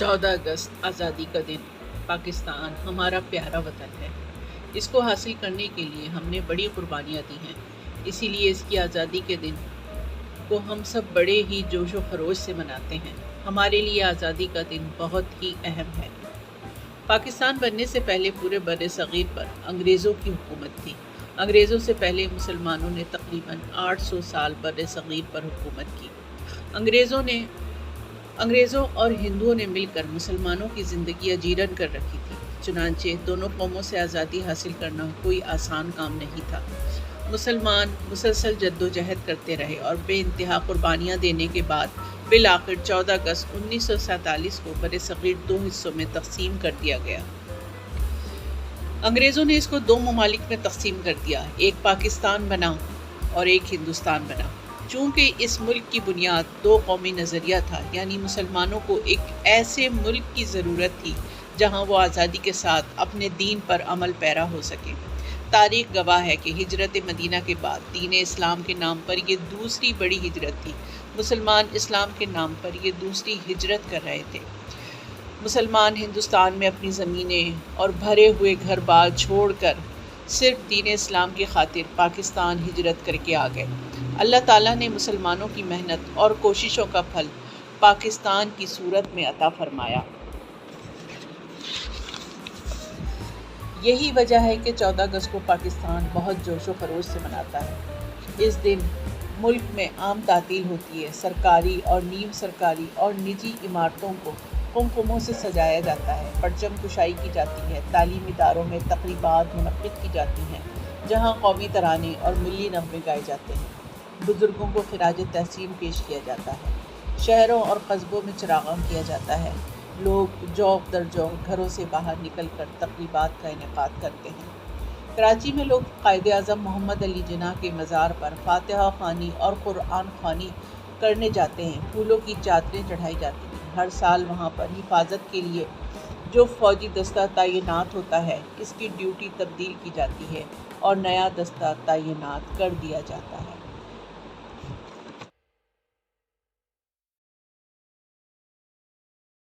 14 अगस्त आज़ादी का दिन। पाकिस्तान हमारा प्यारा वतन है। इसको हासिल करने के लिए हमने बड़ी कुर्बानियाँ दी हैं। इसीलिए इसकी आज़ादी के दिन को हम सब बड़े ही जोश व खरोश से मनाते हैं। हमारे लिए आज़ादी का दिन बहुत ही अहम है। पाकिस्तान बनने से पहले पूरे बर सग़ीर पर अंग्रेज़ों की हुकूमत थी। अंग्रेज़ों से पहले मुसलमानों ने तकरीबन 800 साल बर सग़ीर पर हुकूमत की। अंग्रेज़ों और हिंदुओं ने मिलकर मुसलमानों की ज़िंदगी अजीरन कर रखी थी। चुनांचे दोनों कौमों से आज़ादी हासिल करना कोई आसान काम नहीं था। मुसलमान मुसलसल जद्दोजहद करते रहे और बेइंतहा कुर्बानियाँ देने के बाद बिलाखिर 14 अगस्त 1947 को बर सग़ीर 2 हिस्सों में तकसीम कर दिया गया। अंग्रेज़ों ने इसको 2 ममालिक में तकसीम कर दिया, एक पाकिस्तान बना और एक हिंदुस्तान बना। चूँकि इस मुल्क की बुनियाद 2 कौमी नज़रिया था, यानी मुसलमानों को एक ऐसे मुल्क की ज़रूरत थी जहाँ वो आज़ादी के साथ अपने दीन पर अमल पैरा हो सके। तारीख़ गवाह है कि हिजरत मदीना के बाद दीन इस्लाम के नाम पर ये दूसरी बड़ी हिजरत थी। मुसलमान इस्लाम के नाम पर ये दूसरी हिजरत कर रहे थे। मुसलमान हिंदुस्तान में अपनी ज़मीनें और भरे हुए घर बार छोड़कर सिर्फ दीन इस्लाम की खातिर पाकिस्तान हिजरत करके आ गए। अल्लाह ताला ने मुसलमानों की मेहनत और कोशिशों का फल पाकिस्तान की सूरत में अता फरमाया। यही वजह है कि 14 अगस्त को पाकिस्तान बहुत जोश व खरोश से मनाता है। इस दिन मुल्क में आम तातील होती है। सरकारी और नीम सरकारी और निजी इमारतों को कुमकुमों से सजाया जाता है। परचम कुशाई की जाती है। तालीमी इदारों में तकरीबात मुनक्किद की जाती हैं जहाँ कौमी तराने और मिली नग़मे गाए जाते हैं। बुज़ुर्गों को खिराज तहसीन पेश किया जाता है। शहरों और कस्बों में चरागान किया जाता है। लोग जौक दर जौक घरों से बाहर निकल कर तक़रीबात का इनेकाद करते हैं। कराची में लोग कायदे आज़म मोहम्मद अली जिन्ना के मज़ार पर फातिहा ख़्वानी और कुरान ख़्वानी करने जाते हैं। फूलों की चादरें चढ़ाई जाती हैं। हर साल वहाँ पर हिफाजत के लिए जो फ़ौजी दस्ता तैनात होता है, इसकी ड्यूटी तब्दील की जाती है और नया दस्ता तैनात कर दिया जाता है।